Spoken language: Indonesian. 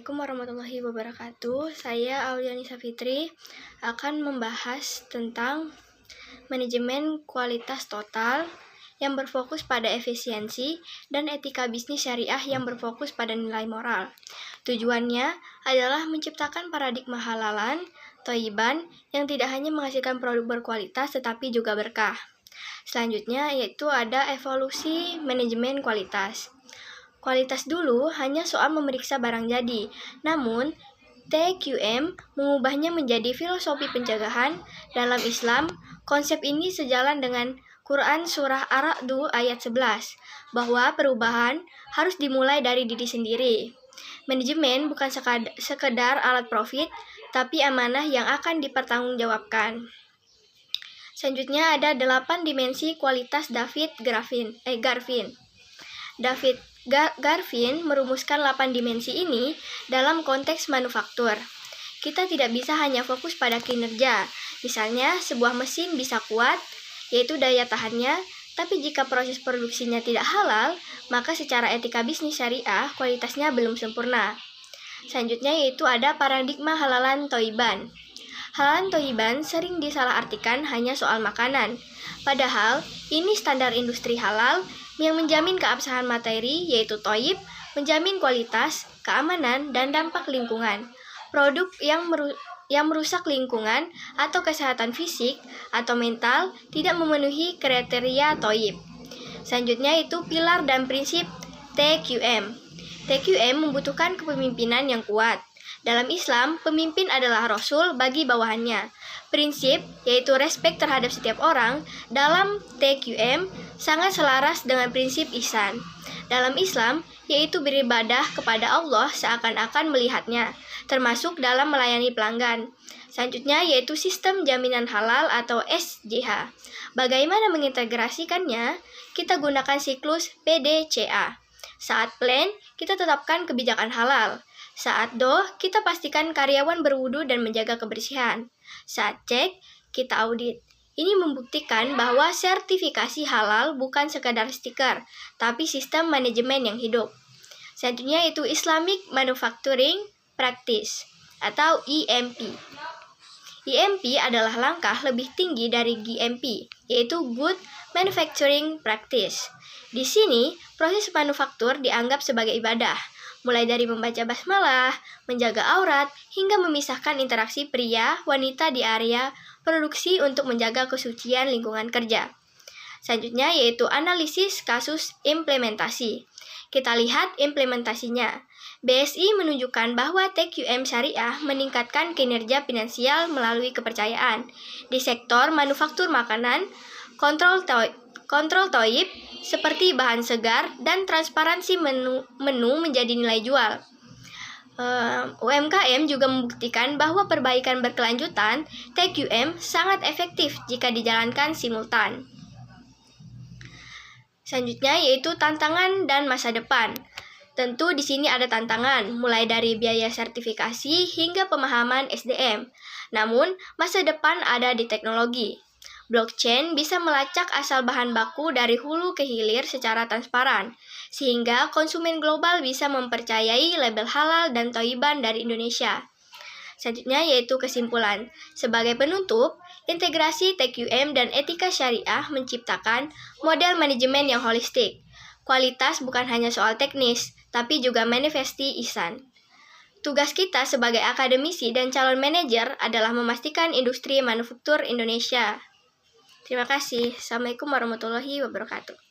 Assalamualaikum warahmatullahi wabarakatuh. Saya Aulianisa Fitri akan membahas tentang manajemen kualitas total yang berfokus pada efisiensi dan etika bisnis syariah yang berfokus pada nilai moral. Tujuannya adalah menciptakan paradigma halalan, thayyiban yang tidak hanya menghasilkan produk berkualitas tetapi juga berkah. Selanjutnya yaitu ada evolusi manajemen kualitas. Kualitas dulu hanya soal memeriksa barang jadi, namun TQM mengubahnya menjadi filosofi pencegahan. Dalam Islam, konsep ini sejalan dengan Quran Surah Ar-Ra'd ayat 11, bahwa perubahan harus dimulai dari diri sendiri. Manajemen bukan sekedar alat profit, tapi amanah yang akan dipertanggungjawabkan. Selanjutnya ada 8 dimensi kualitas David Garvin. David Garvin merumuskan 8 dimensi ini dalam konteks manufaktur. Kita tidak bisa hanya fokus pada kinerja. Misalnya, sebuah mesin bisa kuat, yaitu daya tahannya, tapi jika proses produksinya tidak halal, maka secara etika bisnis syariah, kualitasnya belum sempurna. Selanjutnya yaitu ada paradigma halalan thayyiban. Halalan thayyiban sering disalahartikan hanya soal makanan. Padahal, ini standar industri halal yang menjamin keabsahan materi, yaitu thayyib, menjamin kualitas, keamanan, dan dampak lingkungan. Produk yang merusak lingkungan atau kesehatan fisik atau mental tidak memenuhi kriteria thayyib. Selanjutnya itu pilar dan prinsip TQM. TQM membutuhkan kepemimpinan yang kuat. Dalam Islam, pemimpin adalah rasul bagi bawahannya. Prinsip, yaitu respek terhadap setiap orang, dalam TQM sangat selaras dengan prinsip ihsan. Dalam Islam, yaitu beribadah kepada Allah seakan-akan melihatnya, termasuk dalam melayani pelanggan. Selanjutnya yaitu sistem jaminan halal atau SJH. Bagaimana mengintegrasikannya? Kita gunakan siklus PDCA. Saat plan, kita tetapkan kebijakan halal. Saat do, kita pastikan karyawan berwudu dan menjaga kebersihan. Saat cek, kita audit. Ini membuktikan bahwa sertifikasi halal bukan sekadar stiker, tapi sistem manajemen yang hidup. Selanjutnya yaitu Islamic Manufacturing Practice atau IMP. IMP adalah langkah lebih tinggi dari GMP, yaitu Good Manufacturing Practice. Di sini, proses manufaktur dianggap sebagai ibadah, mulai dari membaca basmalah, menjaga aurat, hingga memisahkan interaksi pria, wanita di area produksi untuk menjaga kesucian lingkungan kerja. Selanjutnya yaitu analisis kasus implementasi. Kita lihat implementasinya. BSI menunjukkan bahwa TQM syariah meningkatkan kinerja finansial melalui kepercayaan. Di sektor manufaktur makanan, kontrol thayyib seperti bahan segar dan transparansi menu menjadi nilai jual. UMKM juga membuktikan bahwa perbaikan berkelanjutan TQM sangat efektif jika dijalankan simultan. Selanjutnya yaitu tantangan dan masa depan. Tentu di sini ada tantangan, mulai dari biaya sertifikasi hingga pemahaman SDM. Namun, masa depan ada di teknologi. Blockchain bisa melacak asal bahan baku dari hulu ke hilir secara transparan, sehingga konsumen global bisa mempercayai label halal dan thayyiban dari Indonesia. Selanjutnya yaitu kesimpulan. Sebagai penutup, integrasi TQM dan etika syariah menciptakan model manajemen yang holistik. Kualitas bukan hanya soal teknis, tapi juga manifesti ihsan. Tugas kita sebagai akademisi dan calon manajer adalah memastikan industri manufaktur Indonesia. Terima kasih. Assalamualaikum warahmatullahi wabarakatuh.